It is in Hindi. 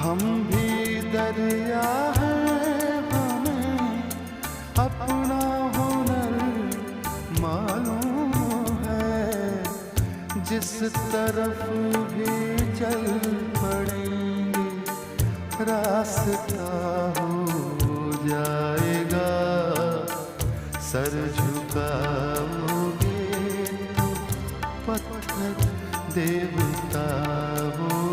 हम भी दरिया हैं, हमें अपना हुनर मालूम है। जिस तरफ भी चल पड़ेंगे रास्ता हो जाएगा। सर झुकाओगे तो पत्थर देवता हो